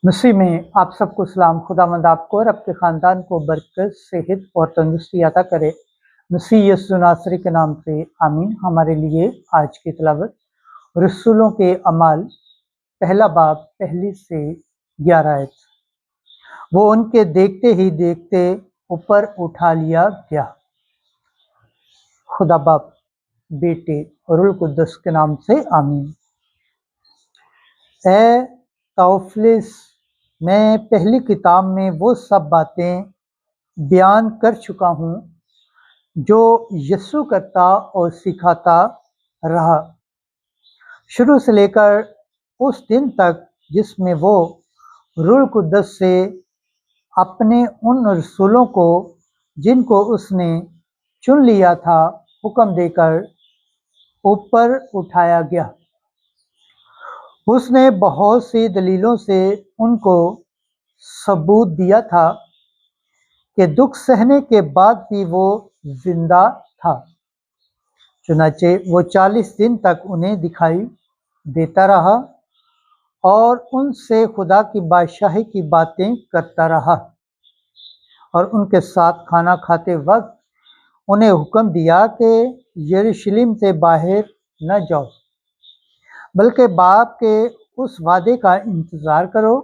मसीह में आप सबको सलाम। खुदावंद आपको और आपके ख़ानदान को बरकत, सेहत और तंदुरुस्ती अता करे। मसीह यीशु नासरी के नाम से आमीन। हमारे लिए आज की तिलावत रसूलों के अमाल पहला बाब पहली से 11 आयत। वो उनके देखते ही देखते ऊपर उठा लिया गया। खुदा बाप, बेटे और रूह कुद्दस के नाम से आमीन। ए तौफलिस, मैं पहली किताब में वो सब बातें बयान कर चुका हूँ जो यीशु करता और सिखाता रहा, शुरू से लेकर उस दिन तक जिसमें वो रूह कुद्दस से अपने उन रसूलों को जिनको उसने चुन लिया था हुक्म देकर ऊपर उठाया गया। उसने बहुत सी दलीलों से उनको सबूत दिया था कि दुख सहने के बाद भी वो जिंदा था। चुनाचे वो 40 दिन तक उन्हें दिखाई देता रहा और उनसे खुदा की बादशाही की बातें करता रहा, और उनके साथ खाना खाते वक्त उन्हें हुक्म दिया कि यरूशलेम से बाहर न जाओ, बल्कि बाप के उस वादे का इंतज़ार करो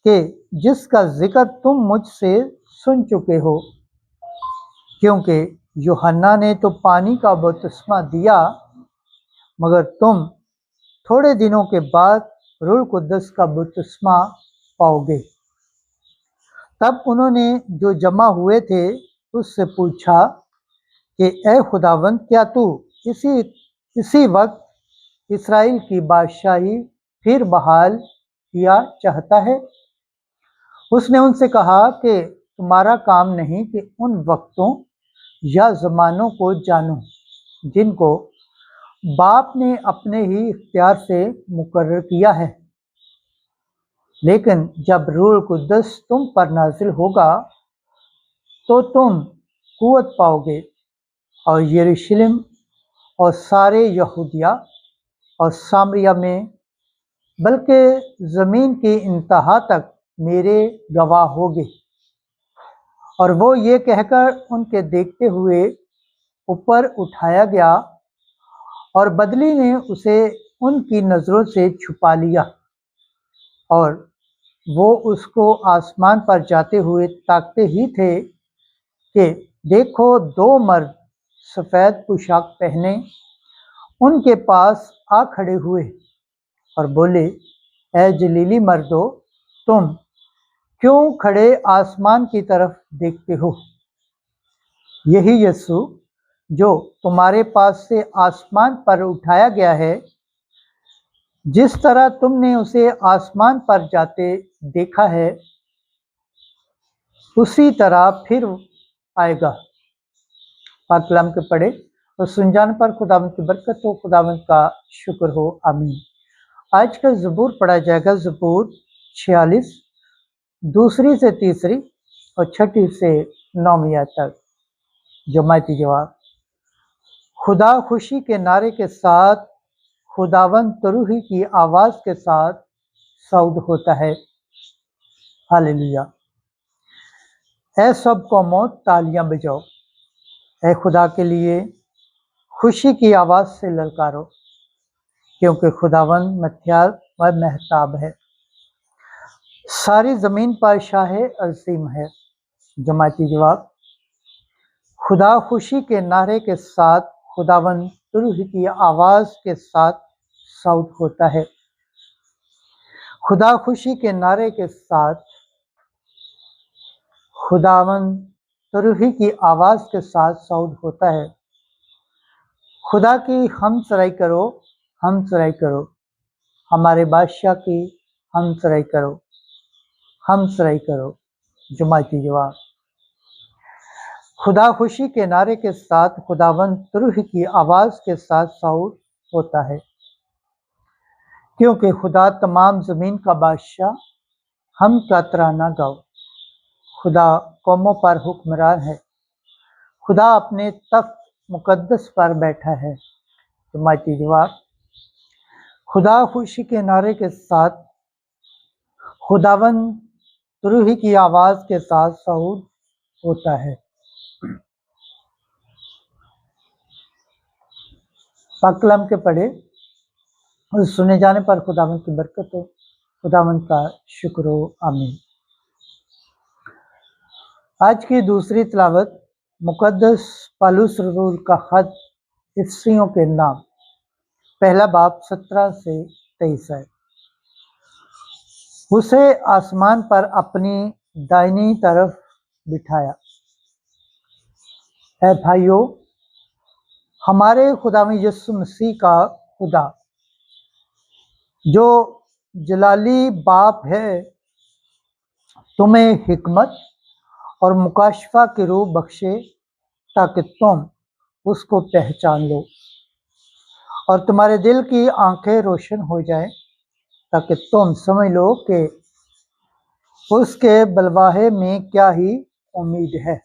कि जिसका जिक्र तुम मुझसे सुन चुके हो। क्योंकि यूहन्ना ने तो पानी का बपतिस्मा दिया, मगर तुम थोड़े दिनों के बाद रूह कुद्दस का बपतिस्मा पाओगे। तब उन्होंने जो जमा हुए थे उससे पूछा कि ए खुदावंद, क्या तू इसी वक्त इस्राएल की बादशाही फिर बहाल किया चाहता है? उसने उनसे कहा कि तुम्हारा काम नहीं कि उन वक्तों या ज़मानों को जानो जिनको बाप ने अपने ही इख्तियार से मुकर्रर किया है, लेकिन जब रूह कुद्दस तुम पर नाजिल होगा तो तुम कुव्वत पाओगे, और यरूशलेम और सारे यहूदिया और सामरिया में बल्कि ज़मीन की इंतहा तक मेरे गवाह होगे। और वो ये कहकर उनके देखते हुए ऊपर उठाया गया, और बदली ने उसे उनकी नज़रों से छुपा लिया, और वो उसको आसमान पर जाते हुए ताकते ही थे कि देखो, दो मर्द सफ़ेद पोशाक पहने उनके पास आ खड़े हुए और बोले, ए जलीली मर्दो, तुम क्यों खड़े आसमान की तरफ देखते हो? यही यीशु जो तुम्हारे पास से आसमान पर उठाया गया है, जिस तरह तुमने उसे आसमान पर जाते देखा है, उसी तरह फिर आएगा। पाक कलाम के पढ़े और सुन जाने पर खुदावंद की बरकत हो, खुदावंद का शुक्र हो, आमीन। आज का ज़बूर पढ़ा जाएगा, ज़बूर 46 दूसरी से तीसरी और छठी से 9वीं आयत तक। जमायती जवाब। खुदा खुशी के नारे के साथ, खुदावंद तरूही की आवाज़ के साथ सऊद होता है। हालेलुया। ऐ सब कौमों, तालियां बजाओ, ऐ खुदा के लिए खुशी की आवाज़ से ललकारो, क्योंकि खुदावंद मथियार व महताब है, सारी ज़मीन पर शाह अज़ीम है। जमाती जवाब। खुदा खुशी के नारे के साथ, खुदावंद तरूही की आवाज़ के साथ सऊद होता है। खुदा खुशी के नारे के साथ, खुदावंद तरूही की आवाज़ के साथ सऊद होता है। खुदा की हमसराई करो, हमसराई करो, हमारे बादशाह की हमसराई करो, हमसराई करो। जमाती जवाब। खुदा खुशी के नारे के साथ, खुदावंद तरूही की आवाज़ के साथ सऊद होता है, क्योंकि खुदा तमाम ज़मीन का बादशाह, हम का तराना गाओ। खुदा कौमों पर हुक्मरान है, खुदा अपने तख्त मुकद्दस पर बैठा है। जमाती जवाब। खुदा खुशी के नारे के साथ, खुदावंद रूही की आवाज़ के साथ सऊद होता है। पाक कलाम के पढ़े और सुने जाने पर खुदावंद की बरकत हो, खुदावंद का शुक्र हो, आमीन। आज की दूसरी तिलावत मुकद्दस पौलुस रसूल का खत इफिसियों के नाम, पहला बाब 17 से 23 है। उसे आसमान पर अपनी दाहिनी तरफ बिठाया। ऐ भाइयों, हमारे खुदावंद यीशु मसीह का खुदा जो जलाली बाप है, तुम्हें हिकमत और मुकाशफा के रूह बख्शे ताकि तुम उसको पहचान लो और तुम्हारे दिल की आंखें रोशन हो जाएं, ताकि तुम समझ लो कि उसके बलवाहे में क्या ही उम्मीद है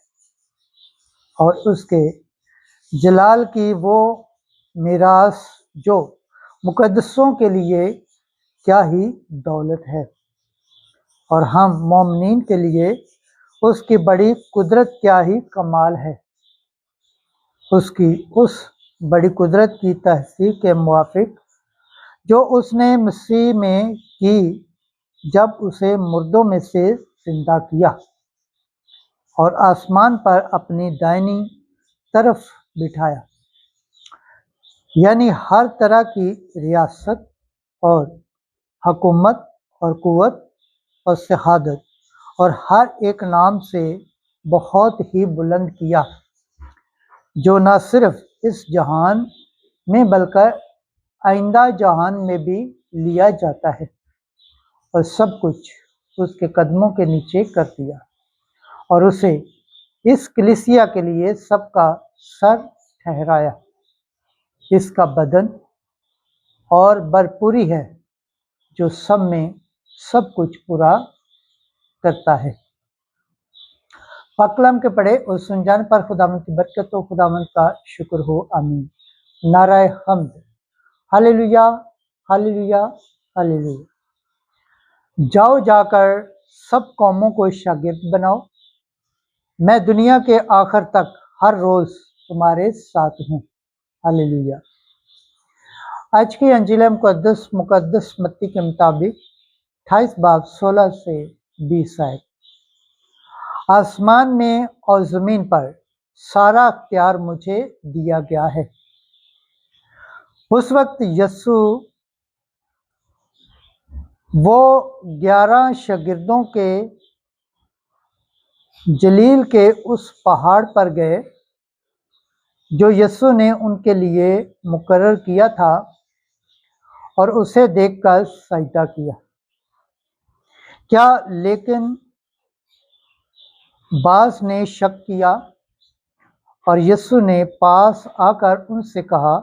और उसके जलाल की वो मीरास जो मुकद्दसों के लिए क्या ही दौलत है, और हम मोमिनीन के लिए उसकी बड़ी कुदरत क्या ही कमाल है। उसकी उस बड़ी कुदरत की तहसीक के मुआफिक जो उसने मसीह में की जब उसे मुर्दों में से जिंदा किया और आसमान पर अपनी दाहिनी तरफ बिठाया, यानी हर तरह की रियासत और हुकूमत और कुव्वत और शहादत और हर एक नाम से बहुत ही बुलंद किया, जो न सिर्फ इस जहान में बल्कि आइंदा जहान में भी लिया जाता है, और सब कुछ उसके कदमों के नीचे कर दिया और उसे इस कलीसिया के लिए सबका सर ठहराया, इसका बदन और भरपूरी है, जो सब में सब कुछ पूरा करता है। पाक कलाम के पढ़े और सुन जाने पर खुदावंद की बरकत हो, खुदावंद का शुक्र हो, आमीन। नाराए हम्द, हालेलुया, हालेलुया, हालेलुया। जाओ जाकर सब कौमों को शागिर्द बनाओ, मैं दुनिया के आखिर तक हर रोज तुम्हारे साथ हूँ। हालेलुया। आज की अंजील मुकद्दस मत्ती के मुताबिक 28 बाब 16 से 20 आयत। आसमान में और जमीन पर सारा अख्तियार मुझे दिया गया है। उस वक्त यस्सु वो 11 शागिर्दों के जलील के उस पहाड़ पर गए जो यस्सु ने उनके लिए मुकर्रर किया था, और उसे देखकर सजदा किया। क्या लेकिन बास ने शक किया, और यस्सु ने पास आकर उनसे कहा,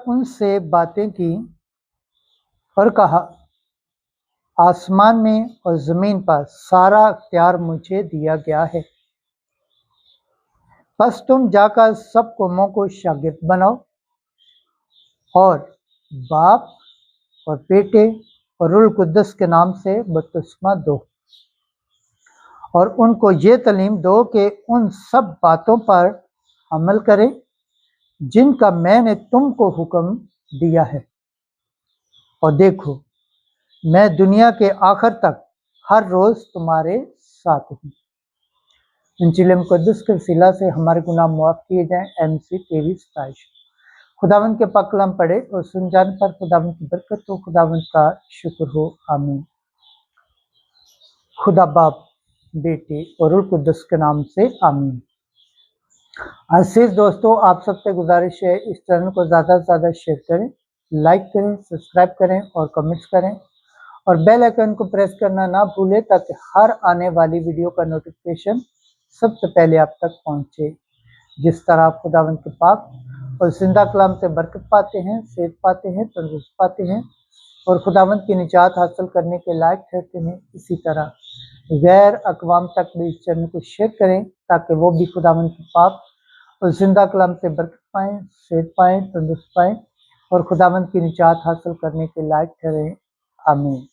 उनसे बातें की और कहा, आसमान में और जमीन पर सारा अख्तियार मुझे दिया गया है, बस तुम जाकर सब कौमों को शागिर्द बनाओ और बाप और बेटे और रूह कुद्दस के नाम से बपतिस्मा दो, और उनको ये तालीम दो कि उन सब बातों पर अमल करें जिनका मैंने तुमको हुक्म दिया है, और देखो मैं दुनिया के आखिर तक हर रोज तुम्हारे साथ हूँ। इंजील मुकद्दस के वसीला से हमारे गुनाह मुआफ किए जाएं। MC 23-27। खुदावंद के पाक कलाम पढ़े और सुन जाने पर खुदावंद की बरकत हो, खुदावंद का शुक्र हो, आमीन। खुदा बाप, बेटे और रूह कुद्दस के नाम से आमीन। अजीज दोस्तों, आप सबसे गुजारिश है इस चैनल को ज़्यादा से ज़्यादा शेयर करें, लाइक करें, सब्सक्राइब करें और कमेंट्स करें, और बेल आइकन को प्रेस करना ना भूलें ताकि हर आने वाली वीडियो का नोटिफिकेशन सबसे पहले आप तक पहुंचे। जिस तरह आप खुदावंद के पाक और जिंदा कलाम से बरकत पाते हैं, सेहत पाते हैं, तंदुरुस्त पाते हैं और खुदावंद की निजात हासिल करने के लायक ठहरते हैं, इसी तरह गैर अक़वाम तक भी इस चैनल को शेयर करें ताकि वो भी खुदावंद के पाक और जिंदा कलाम से बरकत पाएँ, सेहत पाएँ, तंदुरुस्त पाएँ اور خداوند کی نجات حاصل کرنے کے لائق ٹھہریں۔ آمین۔